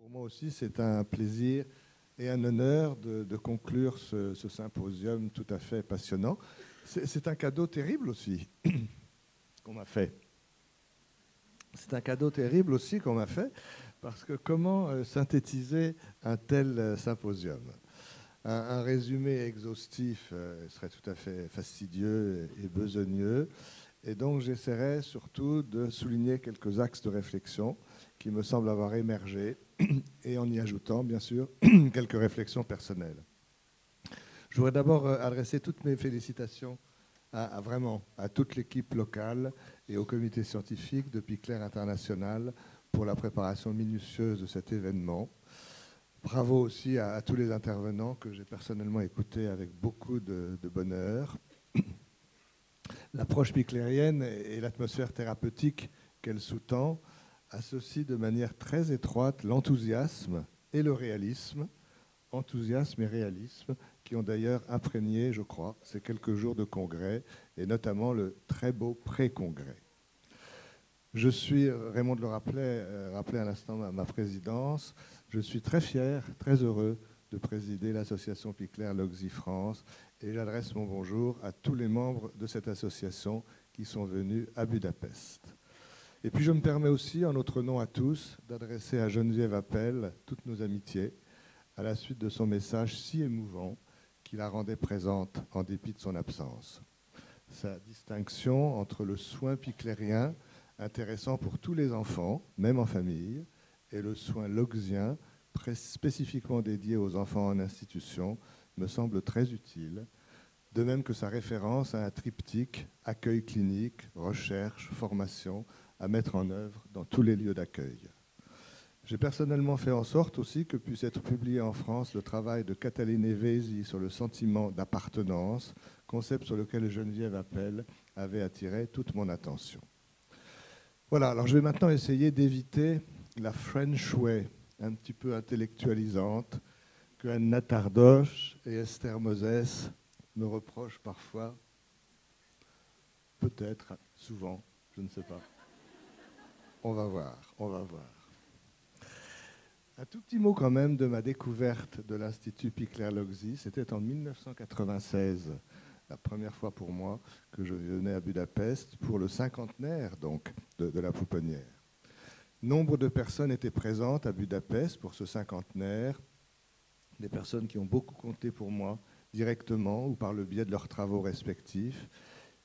Pour moi aussi, c'est un plaisir et un honneur de conclure ce symposium tout à fait passionnant. C'est un cadeau terrible aussi qu'on m'a fait. C'est un cadeau terrible aussi qu'on m'a fait, parce que comment synthétiser un tel symposium? Un résumé exhaustif serait tout à fait fastidieux et besogneux. Et donc j'essaierai surtout de souligner quelques axes de réflexion qui me semblent avoir émergé, et en y ajoutant, bien sûr, quelques réflexions personnelles. Je voudrais d'abord adresser toutes mes félicitations vraiment à toute l'équipe locale et au comité scientifique de Picler International pour la préparation minutieuse de cet événement. Bravo aussi à tous les intervenants que j'ai personnellement écoutés avec beaucoup de bonheur. L'approche piclérienne et l'atmosphère thérapeutique qu'elle sous-tend associent de manière très étroite l'enthousiasme et le réalisme, enthousiasme et réalisme, qui ont d'ailleurs imprégné, je crois, ces quelques jours de congrès, et notamment le très beau pré-congrès. Je suis, Raymond le rappelait à l'instant ma présidence, je suis très fier, très heureux de présider l'association Picler Logsy France, et j'adresse mon bonjour à tous les membres de cette association qui sont venus à Budapest. Et puis je me permets aussi, en notre nom à tous, d'adresser à Geneviève Appel toutes nos amitiés, à la suite de son message si émouvant qui la rendait présente en dépit de son absence. Sa distinction entre le soin piclérien, intéressant pour tous les enfants, même en famille, et le soin logsien, spécifiquement dédié aux enfants en institution, me semble très utile, de même que sa référence à un triptyque accueil clinique, recherche, formation, à mettre en œuvre dans tous les lieux d'accueil. J'ai personnellement fait en sorte aussi que puisse être publié en France le travail de Cataline Evesi sur le sentiment d'appartenance, concept sur lequel Geneviève Appel avait attiré toute mon attention. Voilà, alors je vais maintenant essayer d'éviter la French way, un petit peu intellectualisante, que Anna Tardoche et Esther Moses me reprochent parfois, peut-être, souvent, je ne sais pas. On va voir, on va voir. Un tout petit mot quand même de ma découverte de l'Institut Picler-Logsy. C'était en 1996, la première fois pour moi que je venais à Budapest pour le cinquantenaire donc, de la Pouponnière. Nombre de personnes étaient présentes à Budapest pour ce cinquantenaire, des personnes qui ont beaucoup compté pour moi directement ou par le biais de leurs travaux respectifs.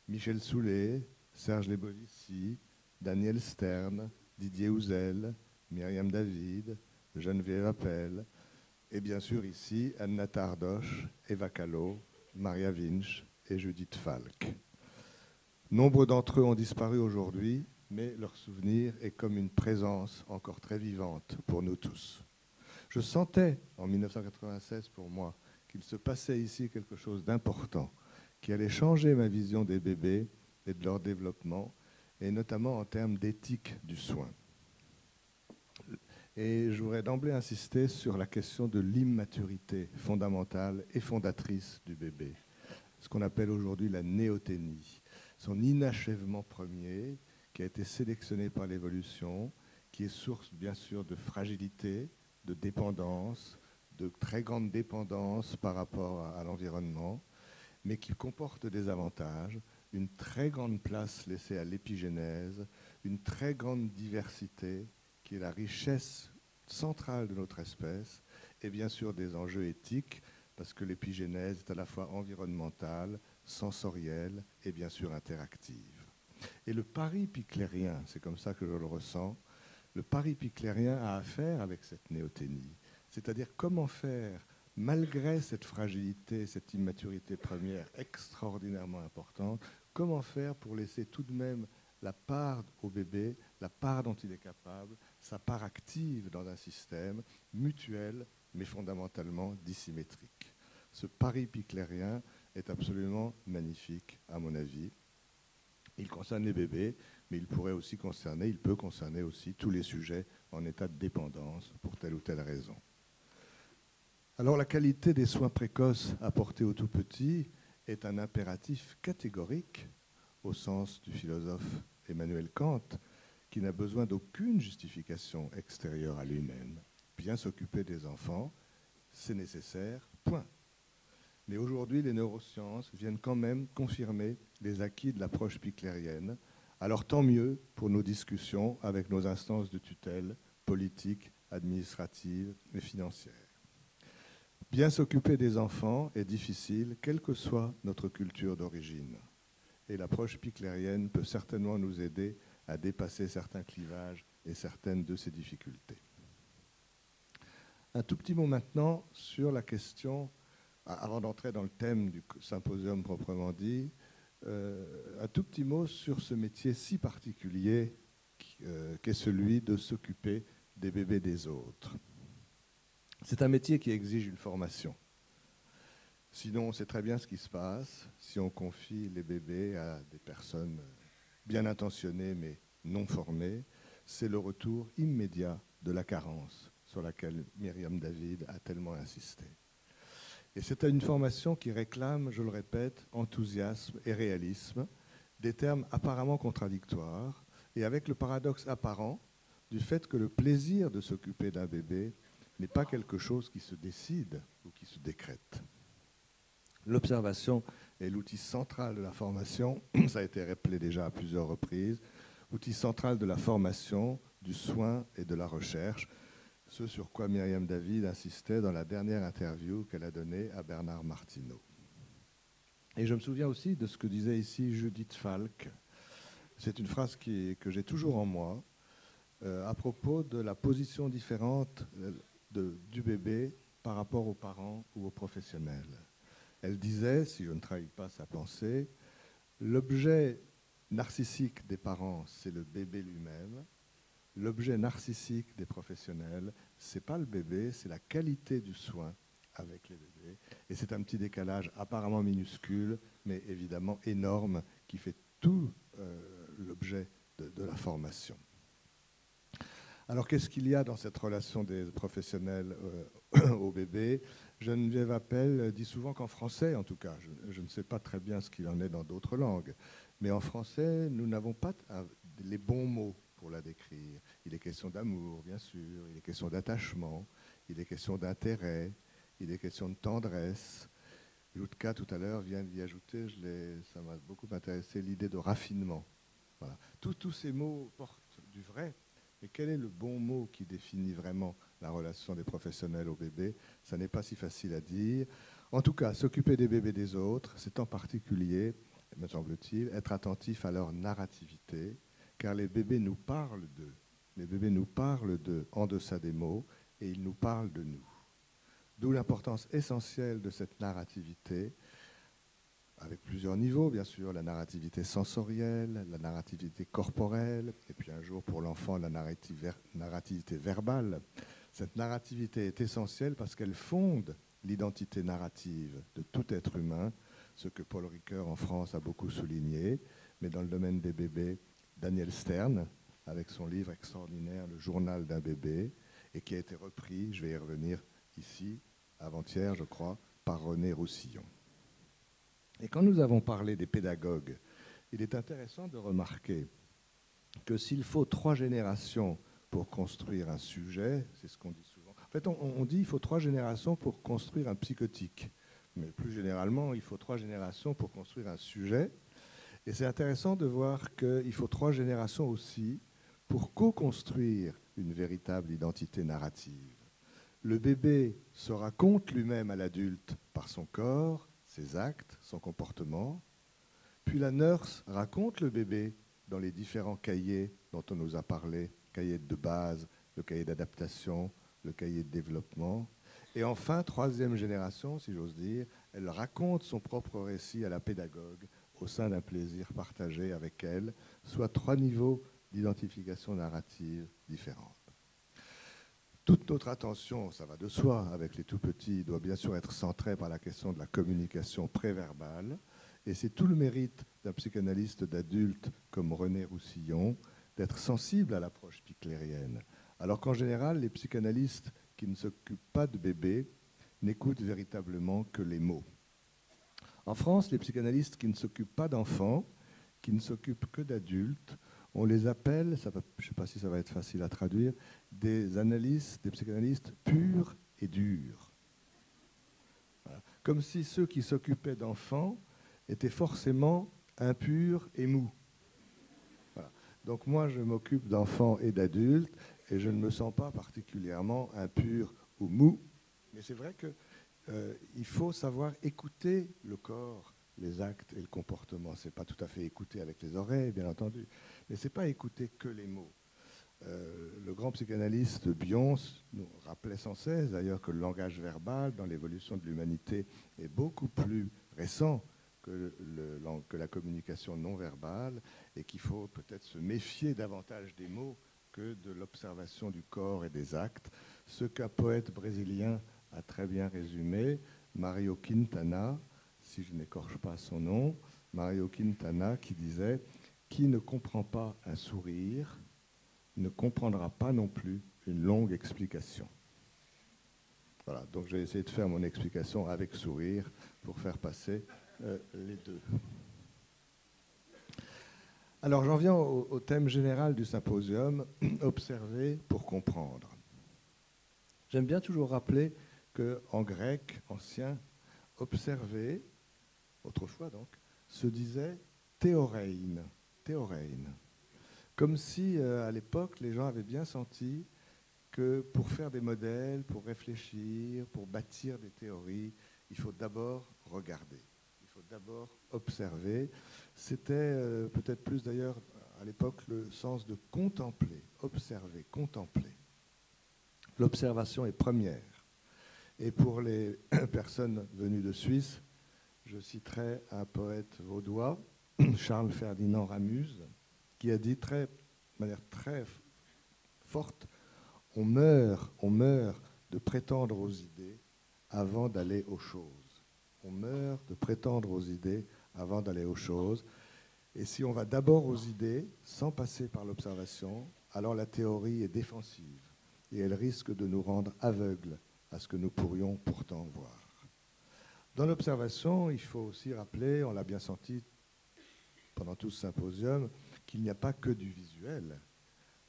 Michel Soulet, Serge Lebolici, Daniel Stern, Didier Houzel, Myriam David, Geneviève Appel, et bien sûr ici Anna Tardoche, Eva Callot, Maria Winch et Judith Falk. Nombre d'entre eux ont disparu aujourd'hui, mais leur souvenir est comme une présence encore très vivante pour nous tous. Je sentais en 1996 pour moi qu'il se passait ici quelque chose d'important, qui allait changer ma vision des bébés et de leur développement, et notamment en termes d'éthique du soin. Et je voudrais d'emblée insister sur la question de l'immaturité fondamentale et fondatrice du bébé, ce qu'on appelle aujourd'hui la néoténie, son inachèvement premier qui a été sélectionné par l'évolution, qui est source bien sûr de fragilité, de dépendance, de très grande dépendance par rapport à l'environnement, mais qui comporte des avantages, une très grande place laissée à l'épigénèse, une très grande diversité qui est la richesse centrale de notre espèce, et bien sûr des enjeux éthiques, parce que l'épigénèse est à la fois environnementale, sensorielle et bien sûr interactive. Et le pari piclérien, c'est comme ça que je le ressens, le pari piclérien a affaire avec cette néoténie, c'est-à-dire comment faire, malgré cette fragilité, cette immaturité première extraordinairement importante, comment faire pour laisser tout de même la part au bébé, la part dont il est capable, sa part active dans un système mutuel, mais fondamentalement dissymétrique. Ce pari piclérien est absolument magnifique, à mon avis. Il concerne les bébés, mais il peut concerner aussi tous les sujets en état de dépendance pour telle ou telle raison. Alors la qualité des soins précoces apportés aux tout-petits est un impératif catégorique au sens du philosophe Emmanuel Kant, qui n'a besoin d'aucune justification extérieure à lui-même, bien s'occuper des enfants, c'est nécessaire, point. Mais aujourd'hui, les neurosciences viennent quand même confirmer les acquis de l'approche piclérienne. Alors tant mieux pour nos discussions avec nos instances de tutelle politiques, administratives et financières. Bien s'occuper des enfants est difficile, quelle que soit notre culture d'origine. Et l'approche piclérienne peut certainement nous aider à dépasser certains clivages et certaines de ces difficultés. Un tout petit mot maintenant sur la question, avant d'entrer dans le thème du symposium proprement dit, un tout petit mot sur ce métier si particulier qu'est celui de s'occuper des bébés des autres. C'est un métier qui exige une formation. Sinon, on sait très bien ce qui se passe si on confie les bébés à des personnes bien intentionnées mais non formées. C'est le retour immédiat de la carence sur laquelle Myriam David a tellement insisté. Et c'est une formation qui réclame, je le répète, enthousiasme et réalisme, des termes apparemment contradictoires, et avec le paradoxe apparent du fait que le plaisir de s'occuper d'un bébé n'est pas quelque chose qui se décide ou qui se décrète. L'observation est l'outil central de la formation, ça a été rappelé déjà à plusieurs reprises, outil central de la formation, du soin et de la recherche, ce sur quoi Myriam David insistait dans la dernière interview qu'elle a donnée à Bernard Martineau. Et je me souviens aussi de ce que disait ici Judith Falk. C'est une phrase que j'ai toujours en moi, à propos de la position différente du bébé par rapport aux parents ou aux professionnels. Elle disait, si je ne trahis pas sa pensée, l'objet narcissique des parents, c'est le bébé lui-même. L'objet narcissique des professionnels, ce n'est pas le bébé, c'est la qualité du soin avec les bébés. Et c'est un petit décalage apparemment minuscule, mais évidemment énorme, qui fait tout l'objet de la formation. Alors qu'est-ce qu'il y a dans cette relation des professionnels au bébé? Geneviève Appel dit souvent qu'en français, en tout cas, je ne sais pas très bien ce qu'il en est dans d'autres langues, mais en français, nous n'avons pas les bons mots pour la décrire. Il est question d'amour, bien sûr, il est question d'attachement, il est question d'intérêt, il est question de tendresse. Jutka, tout à l'heure, vient d'y ajouter, ça m'a beaucoup intéressé, l'idée de raffinement. Voilà. Tous ces mots portent du vrai, mais quel est le bon mot qui définit vraiment la relation des professionnels au bébé? Ça n'est pas si facile à dire. En tout cas, s'occuper des bébés des autres, c'est en particulier, me semble-t-il, être attentif à leur narrativité, car les bébés nous parlent d'eux. Les bébés nous parlent d'eux en deçà des mots et ils nous parlent de nous. D'où l'importance essentielle de cette narrativité, avec plusieurs niveaux, bien sûr, la narrativité sensorielle, la narrativité corporelle, et puis un jour pour l'enfant, la narrativité verbale. Cette narrativité est essentielle parce qu'elle fonde l'identité narrative de tout être humain, ce que Paul Ricoeur en France a beaucoup souligné, mais dans le domaine des bébés, Daniel Stern, avec son livre extraordinaire, Le journal d'un bébé, et qui a été repris, je vais y revenir ici, avant-hier, je crois, par René Roussillon. Et quand nous avons parlé des pédagogues, il est intéressant de remarquer que s'il faut 3 générations pour construire un sujet, c'est ce qu'on dit souvent. En fait, on dit qu'il faut 3 générations pour construire un psychotique. Mais plus généralement, il faut 3 générations pour construire un sujet. Et c'est intéressant de voir qu'il faut 3 générations aussi pour co-construire une véritable identité narrative. Le bébé se raconte lui-même à l'adulte par son corps, ses actes, son comportement. Puis la nurse raconte le bébé dans les différents cahiers dont on nous a parlé, cahier de base, le cahier d'adaptation, le cahier de développement. Et enfin, 3e génération, si j'ose dire, elle raconte son propre récit à la pédagogue au sein d'un plaisir partagé avec elle, soit 3 niveaux d'identification narrative différentes. Toute notre attention, ça va de soi, avec les tout-petits, doit bien sûr être centrée par la question de la communication préverbale. Et c'est tout le mérite d'un psychanalyste d'adulte comme René Roussillon d'être sensible à l'approche piclérienne. Alors qu'en général, les psychanalystes qui ne s'occupent pas de bébés n'écoutent véritablement que les mots. En France, les psychanalystes qui ne s'occupent pas d'enfants, qui ne s'occupent que d'adultes, On les appelle, je ne sais pas si ça va être facile à traduire, des analystes, des psychanalystes purs et durs. Voilà. Comme si ceux qui s'occupaient d'enfants étaient forcément impurs et mous. Voilà. Donc moi, je m'occupe d'enfants et d'adultes, et je ne me sens pas particulièrement impur ou mou. Mais c'est vrai qu'il faut savoir écouter le corps, les actes et le comportement. Ce n'est pas tout à fait écouter avec les oreilles, bien entendu, mais ce n'est pas écouter que les mots. Le grand psychanalyste Bion nous rappelait sans cesse d'ailleurs que le langage verbal dans l'évolution de l'humanité est beaucoup plus récent que la communication non verbale, et qu'il faut peut-être se méfier davantage des mots que de l'observation du corps et des actes. Ce qu'un poète brésilien a très bien résumé, Mario Quintana, si je n'écorche pas son nom, Mario Quintana, qui disait « Qui ne comprend pas un sourire ne comprendra pas non plus une longue explication ». Voilà, donc j'ai essayé de faire mon explication avec sourire pour faire passer les deux. Alors j'en viens au thème général du symposium, observer pour comprendre. J'aime bien toujours rappeler qu'en grec ancien, observer, autrefois donc, se disait théorein, théorein. Comme si à l'époque les gens avaient bien senti que pour faire des modèles, pour réfléchir, pour bâtir des théories, il faut d'abord regarder, il faut d'abord observer. C'était peut-être plus d'ailleurs à l'époque le sens de contempler, observer, contempler. L'observation est première. Et pour les personnes venues de Suisse, je citerai un poète vaudois, Charles Ferdinand Ramuse, qui a dit de manière très forte: on meurt de prétendre aux idées avant d'aller aux choses. On meurt de prétendre aux idées avant d'aller aux choses. Et si on va d'abord aux idées, sans passer par l'observation, alors la théorie est défensive et elle risque de nous rendre aveugles à ce que nous pourrions pourtant voir. Dans l'observation, il faut aussi rappeler, on l'a bien senti pendant tout ce symposium, qu'il n'y a pas que du visuel.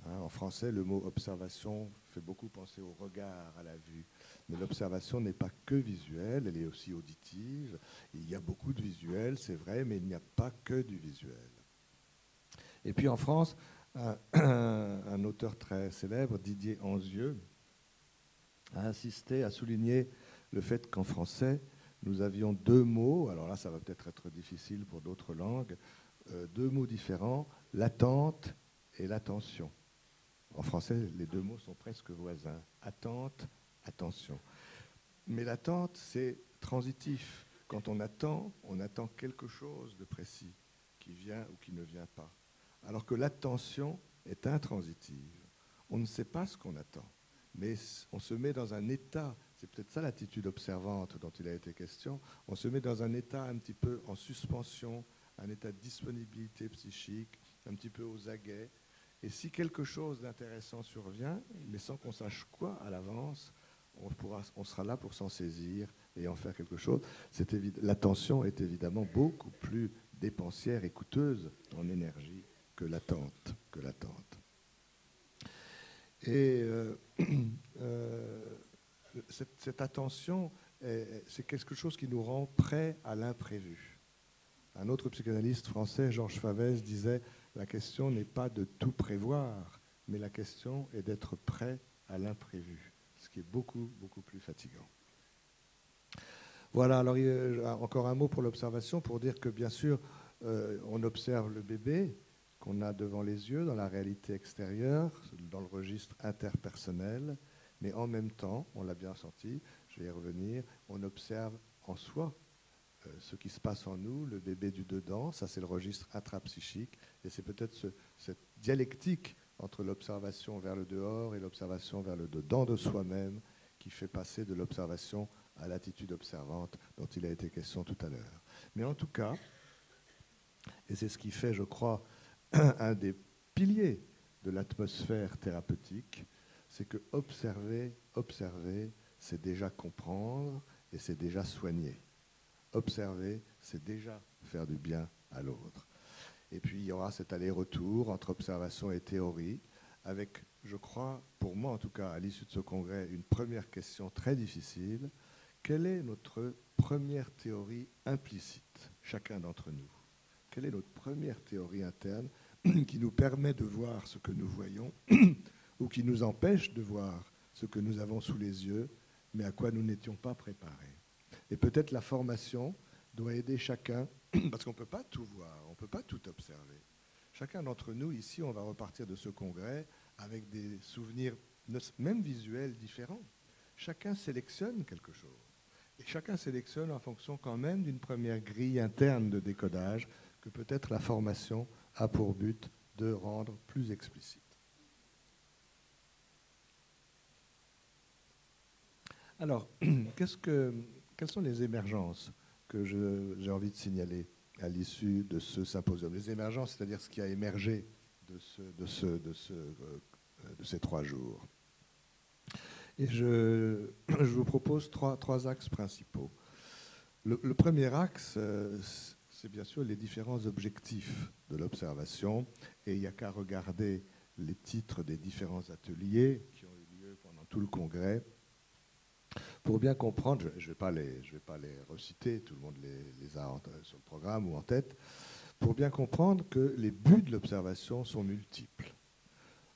En français, le mot observation fait beaucoup penser au regard, à la vue. Mais l'observation n'est pas que visuelle, elle est aussi auditive. Il y a beaucoup de visuel, c'est vrai, mais il n'y a pas que du visuel. Et puis en France, un auteur très célèbre, Didier Anzieux, a insisté, a souligné le fait qu'en français, nous avions deux mots, alors là ça va peut-être être difficile pour d'autres langues, deux mots différents, l'attente et l'attention. En français, les deux mots sont presque voisins, attente, attention. Mais l'attente, c'est transitif. Quand on attend quelque chose de précis qui vient ou qui ne vient pas. Alors que l'attention est intransitive. On ne sait pas ce qu'on attend, mais on se met dans un état, c'est peut-être ça l'attitude observante dont il a été question, on se met dans un état un petit peu en suspension, un état de disponibilité psychique, un petit peu aux aguets. Et si quelque chose d'intéressant survient, mais sans qu'on sache quoi à l'avance, on sera là pour s'en saisir et en faire quelque chose. L'attention est évidemment beaucoup plus dépensière et coûteuse en énergie que l'attente. Et cette attention, c'est quelque chose qui nous rend prêts à l'imprévu. Un autre psychanalyste français, Georges Favès, disait « La question n'est pas de tout prévoir, mais la question est d'être prêt à l'imprévu », ce qui est beaucoup, beaucoup plus fatigant. Voilà, alors encore un mot pour l'observation, pour dire que bien sûr, on observe le bébé qu'on a devant les yeux, dans la réalité extérieure, dans le registre interpersonnel, mais en même temps, on l'a bien senti, je vais y revenir, on observe en soi ce qui se passe en nous, le bébé du dedans, ça c'est le registre intrapsychique, et c'est peut-être cette dialectique entre l'observation vers le dehors et l'observation vers le dedans de soi-même qui fait passer de l'observation à l'attitude observante dont il a été question tout à l'heure. Mais en tout cas, et c'est ce qui fait, je crois, un des piliers de l'atmosphère thérapeutique, c'est que observer, c'est déjà comprendre et c'est déjà soigner. Observer, c'est déjà faire du bien à l'autre. Et puis il y aura cet aller-retour entre observation et théorie, avec, je crois, pour moi en tout cas, à l'issue de ce congrès, une première question très difficile. Quelle est notre première théorie implicite, chacun d'entre nous? Quelle est notre première théorie interne qui nous permet de voir ce que nous voyons ou qui nous empêche de voir ce que nous avons sous les yeux, mais à quoi nous n'étions pas préparés? Et peut-être la formation doit aider chacun, parce qu'on ne peut pas tout voir, on ne peut pas tout observer. Chacun d'entre nous, ici, on va repartir de ce congrès avec des souvenirs, même visuels, différents. Chacun sélectionne quelque chose. Et chacun sélectionne en fonction quand même d'une première grille interne de décodage que peut-être la formation a pour but de rendre plus explicite. Alors, quelles sont les émergences que j'ai envie de signaler à l'issue de ce symposium? Les émergences, c'est-à-dire ce qui a émergé de ces 3 jours. Et je vous propose trois axes principaux. Le premier axe, c'est bien sûr les différents objectifs de l'observation. Et il n'y a qu'à regarder les titres des différents ateliers qui ont eu lieu pendant tout le congrès pour bien comprendre. Je ne vais pas les reciter, tout le monde les a sur le programme ou en tête. Pour bien comprendre que les buts de l'observation sont multiples.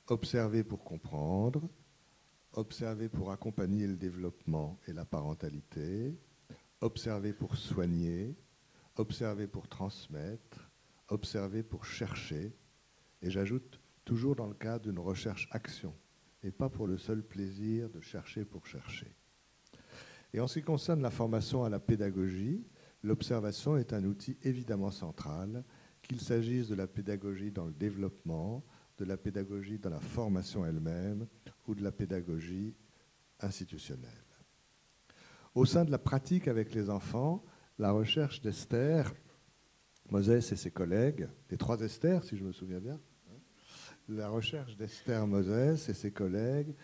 Observer pour comprendre, observer pour accompagner le développement et la parentalité, observer pour soigner, observer pour transmettre, observer pour chercher, et j'ajoute toujours dans le cadre d'une recherche-action, et pas pour le seul plaisir de chercher pour chercher. Et en ce qui concerne la formation à la pédagogie, l'observation est un outil évidemment central, qu'il s'agisse de la pédagogie dans le développement, de la pédagogie dans la formation elle-même ou de la pédagogie institutionnelle. Au sein de la pratique avec les enfants, la recherche d'Esther Moses et ses collègues, les 3 Esther, si je me souviens bien, la recherche d'Esther Moses et ses collègues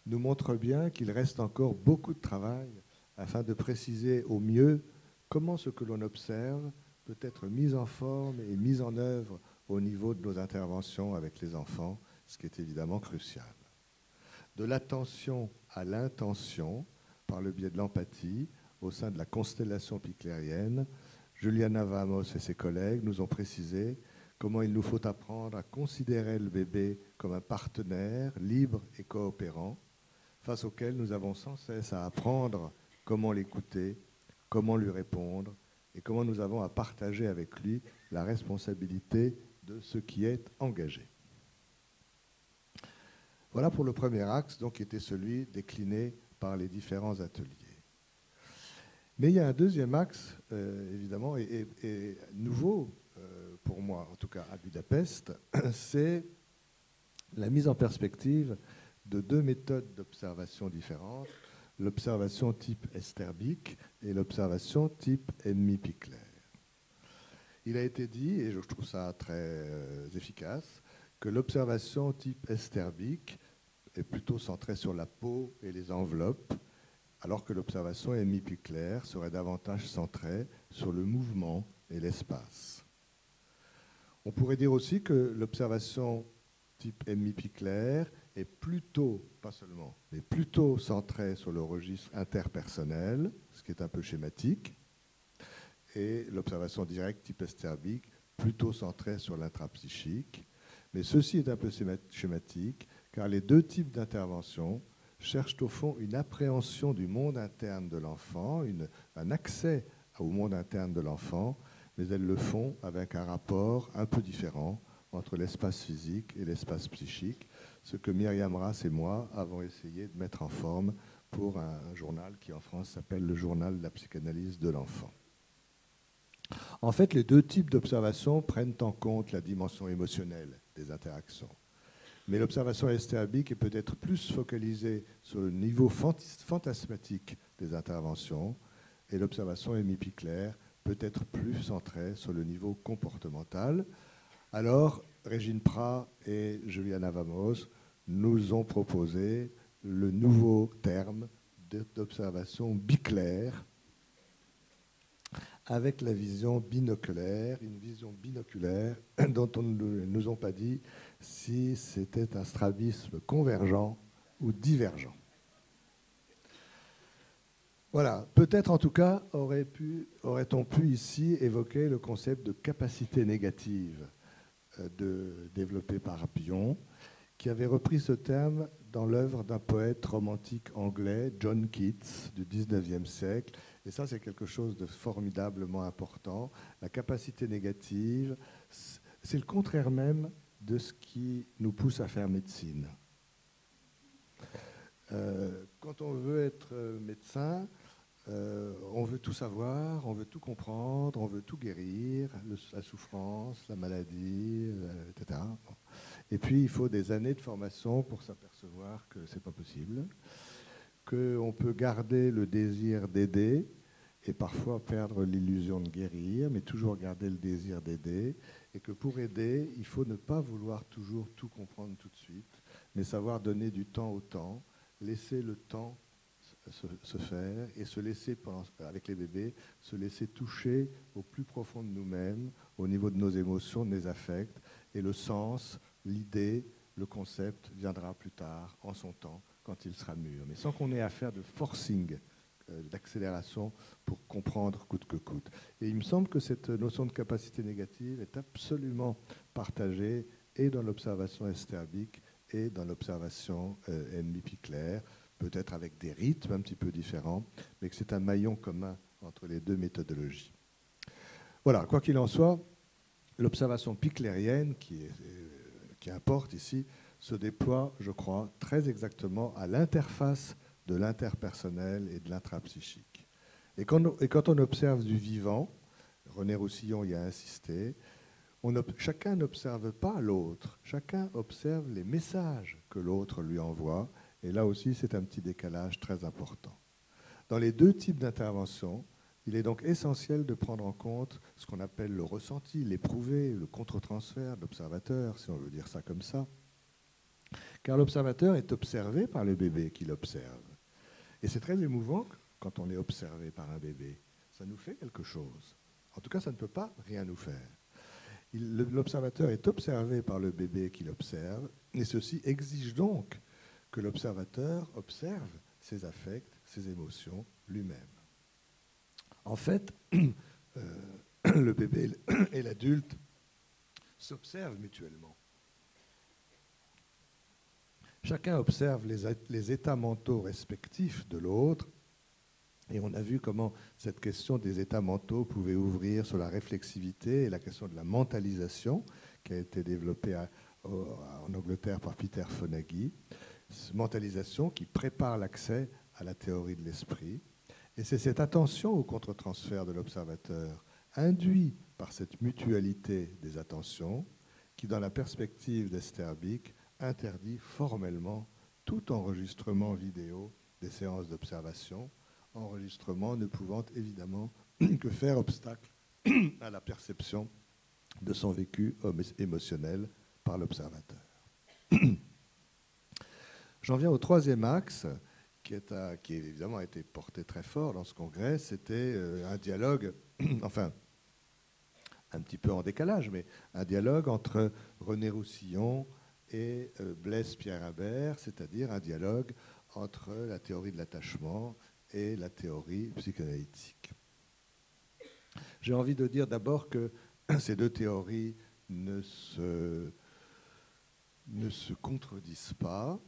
nous montre bien qu'il reste encore beaucoup de travail afin de préciser au mieux comment ce que l'on observe peut être mis en forme et mis en œuvre au niveau de nos interventions avec les enfants, ce qui est évidemment crucial. De l'attention à l'intention, par le biais de l'empathie, au sein de la constellation piclérienne, Juliana Vamos et ses collègues nous ont précisé comment il nous faut apprendre à considérer le bébé comme un partenaire libre et coopérant, face auquel nous avons sans cesse à apprendre comment l'écouter, comment lui répondre, et comment nous avons à partager avec lui la responsabilité de ce qui est engagé. Voilà pour le premier axe, donc, qui était celui décliné par les différents ateliers. Mais il y a un deuxième axe, évidemment, et nouveau pour moi, en tout cas à Budapest, c'est la mise en perspective de 2 méthodes d'observation différentes, l'observation type Esterbik et l'observation type Enmi-Pichler. Il a été dit, et je trouve ça très efficace, que l'observation type Esterbik est plutôt centrée sur la peau et les enveloppes, alors que l'observation Enmi-Pichler serait davantage centrée sur le mouvement et l'espace. On pourrait dire aussi que l'observation type Enmi-Pichler est plutôt, pas seulement, mais plutôt centrée sur le registre interpersonnel, ce qui est un peu schématique, et l'observation directe type Esterbik plutôt centrée sur l'intrapsychique. Mais ceci est un peu schématique, car les 2 types d'intervention cherchent au fond une appréhension du monde interne de l'enfant, un accès au monde interne de l'enfant, mais elles le font avec un rapport un peu différent entre l'espace physique et l'espace psychique, ce que Myriam Rass et moi avons essayé de mettre en forme pour un journal qui en France s'appelle le Journal de la psychanalyse de l'enfant. En fait, les 2 types d'observation prennent en compte la dimension émotionnelle des interactions. Mais l'observation esterbik est peut-être plus focalisée sur le niveau fantasmatique des interventions, et l'observation Enmi-Pichler peut être plus centrée sur le niveau comportemental. Alors, Régine Prat et Juliana Vamos nous ont proposé le nouveau terme d'observation biclaire, avec la vision binoculaire, une vision binoculaire dont on ne nous a pas dit si c'était un strabisme convergent ou divergent. Voilà, peut-être en tout cas aurait-on pu ici évoquer le concept de capacité négative développé par Bion, qui avait repris ce terme dans l'œuvre d'un poète romantique anglais, John Keats, du XIXe siècle. Et ça, c'est quelque chose de formidablement important. La capacité négative, c'est le contraire même de ce qui nous pousse à faire médecine. Quand on veut être médecin, on veut tout savoir, on veut tout comprendre, on veut tout guérir, la souffrance, la maladie, etc. Et puis, il faut des années de formation pour s'apercevoir que ce n'est pas possible, qu'on peut garder le désir d'aider et parfois perdre l'illusion de guérir, mais toujours garder le désir d'aider, et que pour aider, il faut ne pas vouloir toujours tout comprendre tout de suite, mais savoir donner du temps au temps, laisser le temps se faire et se laisser, avec les bébés, se laisser toucher au plus profond de nous-mêmes, au niveau de nos émotions, de nos affects, et le sens, l'idée, le concept viendra plus tard, en son temps, quand il sera mûr. Mais sans qu'on ait à faire de forcing, d'accélération pour comprendre coûte que coûte. Et il me semble que cette notion de capacité négative est absolument partagée et dans l'observation estherbique et dans l'observation NLP-claire, peut-être avec des rythmes un petit peu différents, mais que c'est un maillon commun entre les deux méthodologies. Voilà, quoi qu'il en soit, l'observation piclérienne, qui importe ici, se déploie, je crois, très exactement à l'interface de l'interpersonnel et de l'intrapsychique. Et quand on observe du vivant, René Roussillon y a insisté, chacun n'observe pas l'autre, chacun observe les messages que l'autre lui envoie, et là aussi c'est un petit décalage très important. Dans les deux types d'intervention, il est donc essentiel de prendre en compte ce qu'on appelle le ressenti, l'éprouvé, le contre-transfert de l'observateur, si on veut dire ça comme ça. Car l'observateur est observé par le bébé qui l'observe. Et c'est très émouvant quand on est observé par un bébé. Ça nous fait quelque chose. En tout cas, ça ne peut pas rien nous faire. L'observateur est observé par le bébé qui l'observe, et ceci exige donc que l'observateur observe ses affects, ses émotions lui-même. En fait, le bébé et l'adulte s'observent mutuellement. Chacun observe les états mentaux respectifs de l'autre, et on a vu comment cette question des états mentaux pouvait ouvrir sur la réflexivité et la question de la mentalisation, qui a été développée en Angleterre par Peter Fonagy. Mentalisation qui prépare l'accès à la théorie de l'esprit. Et c'est cette attention au contre-transfert de l'observateur, induit par cette mutualité des attentions, qui, dans la perspective d'Esterbic, interdit formellement tout enregistrement vidéo des séances d'observation, enregistrement ne pouvant évidemment que faire obstacle à la perception de son vécu émotionnel par l'observateur. J'en viens au troisième axe, qui évidemment a été porté très fort dans ce congrès. C'était un dialogue, enfin, un petit peu en décalage, mais un dialogue entre René Roussillon et Blaise Pierre Habert, c'est-à-dire un dialogue entre la théorie de l'attachement et la théorie psychanalytique. J'ai envie de dire d'abord que ces deux théories ne se contredisent pas,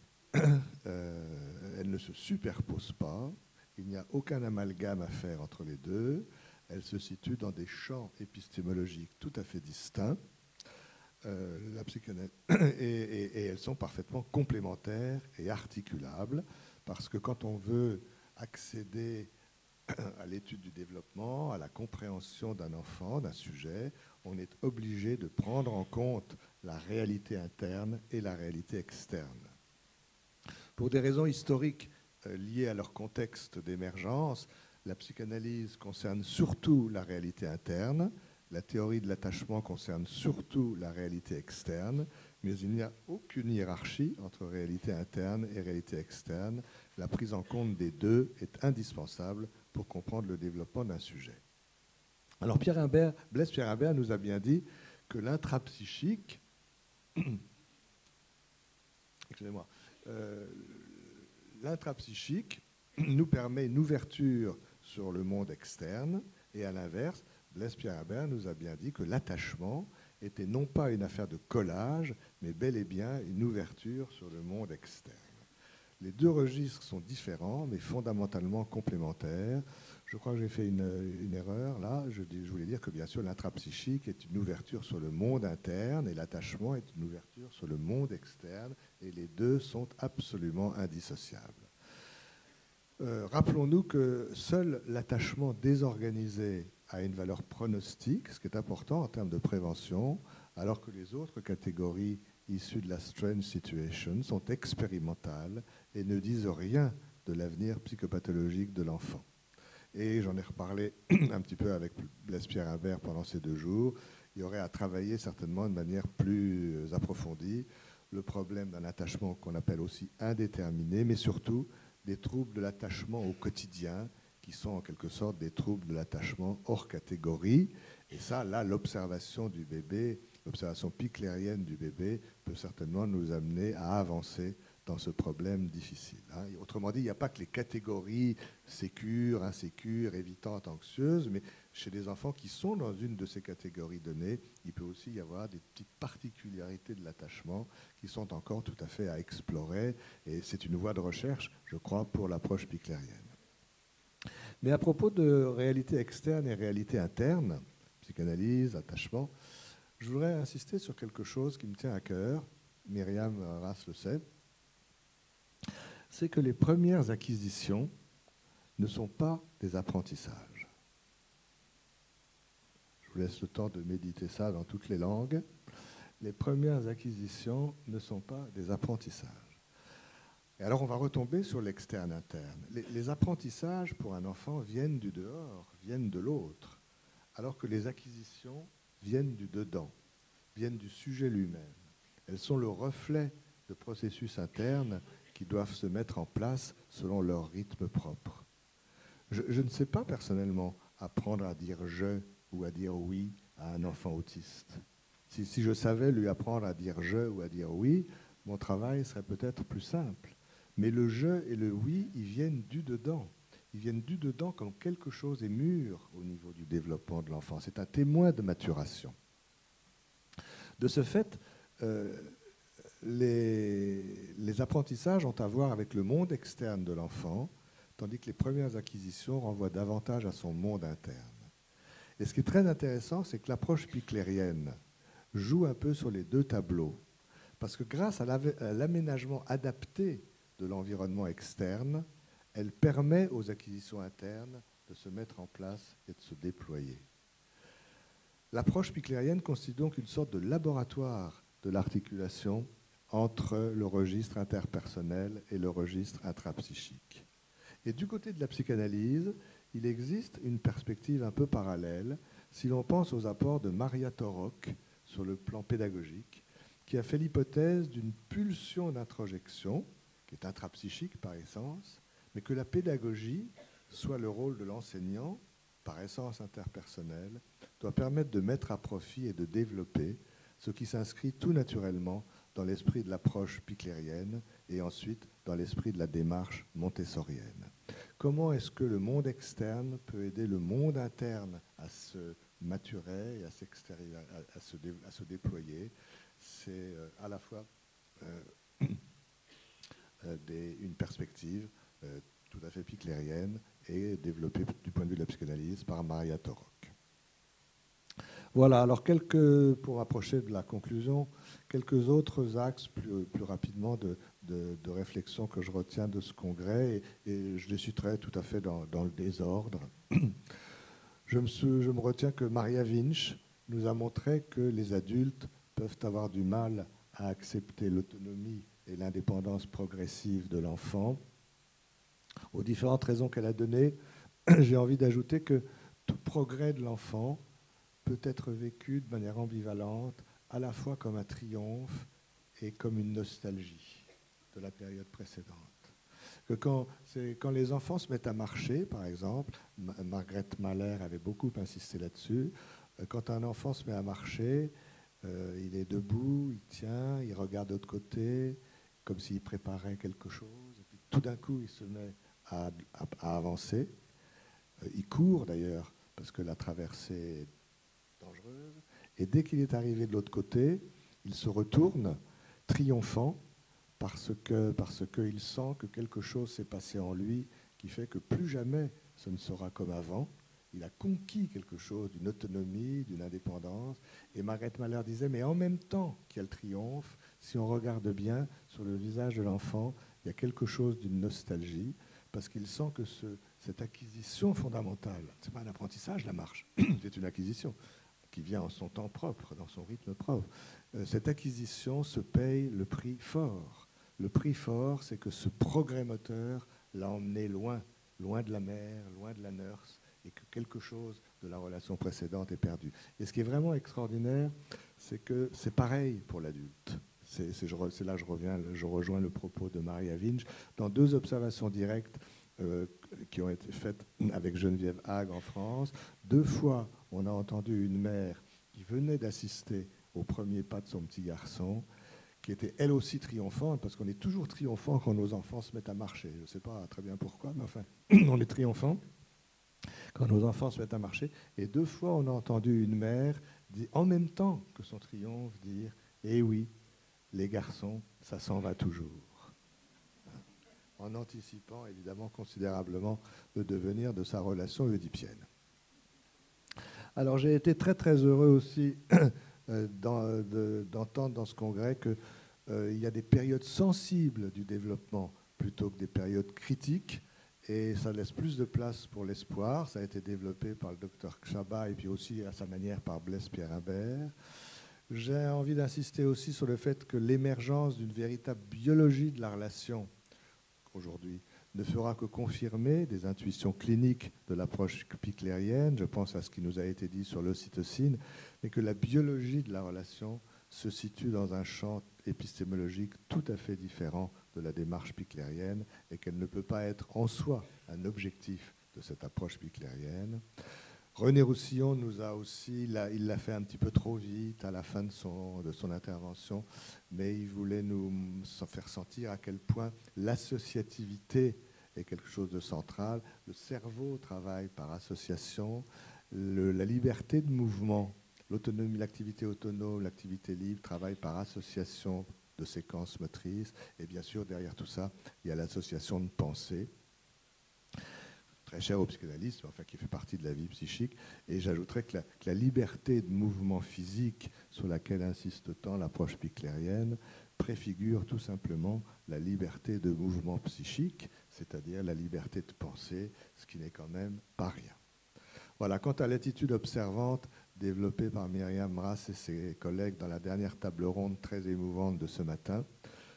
elles ne se superposent pas, il n'y a aucun amalgame à faire entre les deux, elles se situent dans des champs épistémologiques tout à fait distincts, la psychanalyse, et elles sont parfaitement complémentaires et articulables, parce que quand on veut accéder à l'étude du développement, à la compréhension d'un enfant, d'un sujet, on est obligé de prendre en compte la réalité interne et la réalité externe. Pour des raisons historiques liées à leur contexte d'émergence, la psychanalyse concerne surtout la réalité interne, la théorie de l'attachement concerne surtout la réalité externe, mais il n'y a aucune hiérarchie entre réalité interne et réalité externe. La prise en compte des deux est indispensable pour comprendre le développement d'un sujet. Alors Blaise Pierre Imbert nous a bien dit que l'intrapsychique, excusez-moi, l'intrapsychique nous permet une ouverture sur le monde externe, et à l'inverse, Blaise Pierre Imbert nous a bien dit que l'attachement était non pas une affaire de collage, mais bel et bien une ouverture sur le monde externe. Les deux registres sont différents, mais fondamentalement complémentaires. Je crois que j'ai fait une erreur là. Je voulais dire que bien sûr l'intrapsychique est une ouverture sur le monde interne et l'attachement est une ouverture sur le monde externe, et les deux sont absolument indissociables. Rappelons-nous que seul l'attachement désorganisé a une valeur pronostique, ce qui est important en termes de prévention, alors que les autres catégories issues de la strange situation sont expérimentales et ne disent rien de l'avenir psychopathologique de l'enfant. Et j'en ai reparlé un petit peu avec Blaise Pierre Imbert pendant ces 2 jours. Il y aurait à travailler certainement de manière plus approfondie le problème d'un attachement qu'on appelle aussi indéterminé, mais surtout des troubles de l'attachement au quotidien, qui sont en quelque sorte des troubles de l'attachement hors catégorie. Et ça, là, l'observation du bébé, l'observation piclérienne du bébé peut certainement nous amener à avancer dans ce problème difficile. Autrement dit, il n'y a pas que les catégories sécures, insécures, évitantes, anxieuses, mais chez des enfants qui sont dans une de ces catégories données, il peut aussi y avoir des petites particularités de l'attachement qui sont encore tout à fait à explorer, et c'est une voie de recherche, je crois, pour l'approche piclérienne. Mais à propos de réalité externe et réalité interne, psychanalyse, attachement, je voudrais insister sur quelque chose qui me tient à cœur, Myriam Ras le sait, c'est que les premières acquisitions ne sont pas des apprentissages. Je vous laisse le temps de méditer ça dans toutes les langues. Les premières acquisitions ne sont pas des apprentissages. Et alors on va retomber sur l'externe-interne. Les apprentissages pour un enfant viennent du dehors, viennent de l'autre, alors que les acquisitions viennent du dedans, viennent du sujet lui-même. Elles sont le reflet de processus internes qui doivent se mettre en place selon leur rythme propre. Je ne sais pas personnellement apprendre à dire « je » ou à dire « oui » à un enfant autiste. Si je savais lui apprendre à dire « je » ou à dire « oui », mon travail serait peut-être plus simple. Mais le « je » et le « oui », ils viennent du dedans. Ils viennent du dedans quand quelque chose est mûr au niveau du développement de l'enfant. C'est un témoin de maturation. De ce fait, les apprentissages ont à voir avec le monde externe de l'enfant, tandis que les premières acquisitions renvoient davantage à son monde interne. Et ce qui est très intéressant, c'est que l'approche piclérienne joue un peu sur les 2 tableaux, parce que grâce à l'aménagement adapté de l'environnement externe, elle permet aux acquisitions internes de se mettre en place et de se déployer. L'approche piclérienne constitue donc une sorte de laboratoire de l'articulation entre le registre interpersonnel et le registre intrapsychique. Et du côté de la psychanalyse, il existe une perspective un peu parallèle si l'on pense aux apports de Maria Torok sur le plan pédagogique, qui a fait l'hypothèse d'une pulsion d'introjection, qui est intrapsychique par essence, mais que la pédagogie, soit le rôle de l'enseignant, par essence interpersonnelle, doit permettre de mettre à profit et de développer ce qui s'inscrit tout naturellement dans l'esprit de l'approche piclérienne et ensuite dans l'esprit de la démarche montessorienne. Comment est-ce que le monde externe peut aider le monde interne à se maturer et à se déployer? C'est à la fois une perspective tout à fait piclérienne et développée du point de vue de la psychanalyse par Maria Torok. Voilà, alors pour approcher de la conclusion, quelques autres axes plus rapidement de réflexion que je retiens de ce congrès, et je les citerai tout à fait dans le désordre. Je me retiens que Maria Winch nous a montré que les adultes peuvent avoir du mal à accepter l'autonomie et l'indépendance progressive de l'enfant. Aux différentes raisons qu'elle a données, j'ai envie d'ajouter que tout progrès de l'enfant peut être vécu de manière ambivalente, à la fois comme un triomphe et comme une nostalgie de la période précédente. que quand les enfants se mettent à marcher, par exemple, Margaret Mahler avait beaucoup insisté là-dessus, quand un enfant se met à marcher, il est debout, il tient, il regarde de l'autre côté, comme s'il préparait quelque chose, et puis tout d'un coup, il se met à avancer. Il court d'ailleurs, parce que la traversée est dangereuse, et dès qu'il est arrivé de l'autre côté, il se retourne, triomphant, parce qu'il sent que quelque chose s'est passé en lui qui fait que plus jamais ce ne sera comme avant. Il a conquis quelque chose, d'une autonomie, d'une indépendance. Et Margaret Mahler disait, mais en même temps qu'il y a le triomphe, si on regarde bien sur le visage de l'enfant, il y a quelque chose d'une nostalgie, parce qu'il sent que cette acquisition fondamentale, ce n'est pas un apprentissage, la marche, c'est une acquisition qui vient en son temps propre, dans son rythme propre. Cette acquisition se paye le prix fort. Le prix fort, c'est que ce progrès moteur l'a emmené loin, loin de la mère, loin de la nurse, et que quelque chose de la relation précédente est perdu. Et ce qui est vraiment extraordinaire, c'est que c'est pareil pour l'adulte. C'est là que je rejoins le propos de Maria Vinge. Dans 2 observations directes qui ont été faites avec Geneviève Hague en France, 2 fois, on a entendu une mère qui venait d'assister au premier pas de son petit garçon, qui était elle aussi triomphante, parce qu'on est toujours triomphant quand nos enfants se mettent à marcher. Je ne sais pas très bien pourquoi, mais enfin, on est triomphant quand nos enfants se mettent à marcher. Et 2 fois, on a entendu une mère, en même temps que son triomphe, dire « Eh oui, les garçons, ça s'en va toujours », en anticipant évidemment considérablement le devenir de sa relation oedipienne. Alors j'ai été très très heureux aussi d'entendre dans ce congrès qu'il y a des périodes sensibles du développement plutôt que des périodes critiques, et ça laisse plus de place pour l'espoir. Ça a été développé par le docteur Kshaba et puis aussi à sa manière par Blaise Pierre Imbert. J'ai envie d'insister aussi sur le fait que l'émergence d'une véritable biologie de la relation aujourd'hui ne fera que confirmer des intuitions cliniques de l'approche piclérienne. Je pense à ce qui nous a été dit sur l'ocytocine, mais que la biologie de la relation se situe dans un champ épistémologique tout à fait différent de la démarche piclérienne et qu'elle ne peut pas être en soi un objectif de cette approche piclérienne. René Roussillon nous a aussi, il l'a fait un petit peu trop vite à la fin de son intervention, mais il voulait nous faire sentir à quel point l'associativité est quelque chose de central. Le cerveau travaille par association, la liberté de mouvement, l'autonomie, l'activité autonome, l'activité libre travaillent par association de séquences motrices. Et bien sûr, derrière tout ça, il y a l'association de pensée, très cher au psychanalyste, enfin qui fait partie de la vie psychique. Et j'ajouterais que la liberté de mouvement physique sur laquelle insiste tant l'approche piclérienne préfigure tout simplement la liberté de mouvement psychique, c'est-à-dire la liberté de penser, ce qui n'est quand même pas rien. Voilà, quant à l'attitude observante développée par Myriam Mras et ses collègues dans la dernière table ronde très émouvante de ce matin,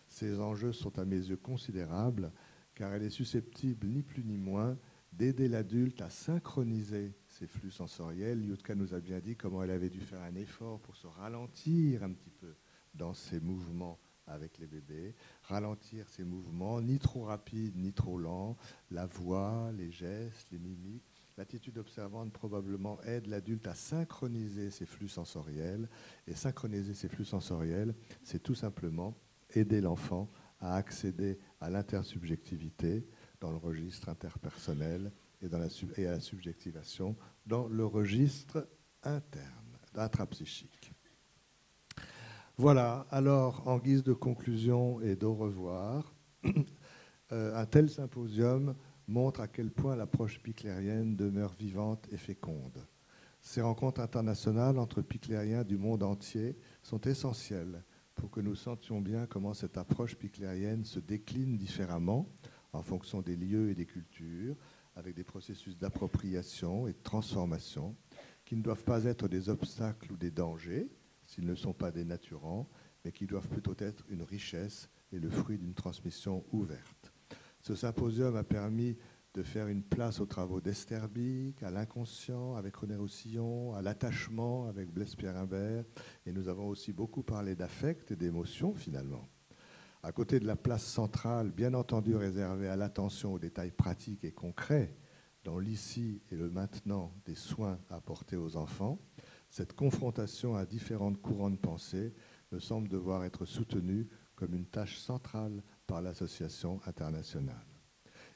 ces enjeux sont à mes yeux considérables, car elle est susceptible, ni plus ni moins, d'aider l'adulte à synchroniser ses flux sensoriels. Yutka nous a bien dit comment elle avait dû faire un effort pour se ralentir un petit peu dans ses mouvements avec les bébés, ralentir ses mouvements, ni trop rapides, ni trop lents, la voix, les gestes, les mimiques. L'attitude observante probablement aide l'adulte à synchroniser ses flux sensoriels. Et synchroniser ses flux sensoriels, c'est tout simplement aider l'enfant à accéder à l'intersubjectivité dans le registre interpersonnel et à la subjectivation dans le registre interne, intrapsychique. Voilà, alors en guise de conclusion et d'au revoir, un tel symposium montre à quel point l'approche piclérienne demeure vivante et féconde. Ces rencontres internationales entre piclériens du monde entier sont essentielles pour que nous sentions bien comment cette approche piclérienne se décline différemment en fonction des lieux et des cultures, avec des processus d'appropriation et de transformation qui ne doivent pas être des obstacles ou des dangers, s'ils ne sont pas dénaturants, mais qui doivent plutôt être une richesse et le fruit d'une transmission ouverte. Ce symposium a permis de faire une place aux travaux d'Esterbic, à l'inconscient avec René Roussillon, à l'attachement avec Blaise Pierre Imbert, et nous avons aussi beaucoup parlé d'affect et d'émotion finalement. À côté de la place centrale, bien entendu réservée à l'attention aux détails pratiques et concrets dans l'ici et le maintenant des soins apportés aux enfants, cette confrontation à différentes courants de pensée me semble devoir être soutenue comme une tâche centrale par l'association internationale.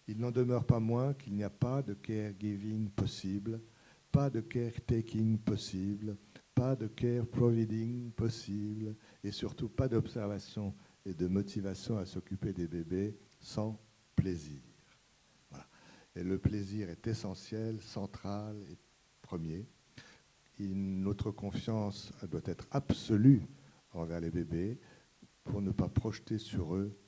Il n'en demeure pas moins qu'il n'y a pas de caregiving possible, pas de caretaking possible, pas de care providing possible et surtout pas d'observation et de motivation à s'occuper des bébés sans plaisir. Voilà. Et le plaisir est essentiel, central et premier. Notre confiance doit être absolue envers les bébés pour ne pas projeter sur eux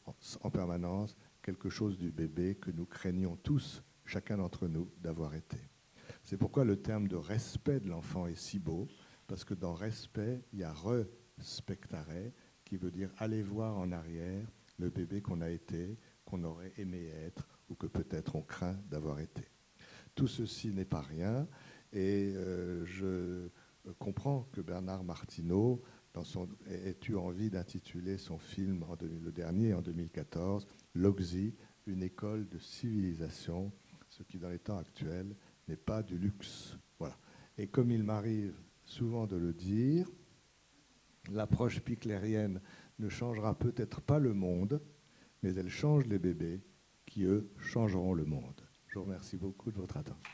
en permanence quelque chose du bébé que nous craignons tous, chacun d'entre nous, d'avoir été. C'est pourquoi le terme de respect de l'enfant est si beau, parce que dans respect, il y a respectare, qui veut dire aller voir en arrière le bébé qu'on a été, qu'on aurait aimé être, ou que peut-être on craint d'avoir été. Tout ceci n'est pas rien, et je comprends que Bernard Martineau ait eu envie d'intituler son film, le dernier en 2014, L'Oxy, une école de civilisation, ce qui dans les temps actuels n'est pas du luxe. Voilà. Et comme il m'arrive souvent de le dire, l'approche piclérienne ne changera peut-être pas le monde, mais elle change les bébés qui, eux, changeront le monde. Je vous remercie beaucoup de votre attention.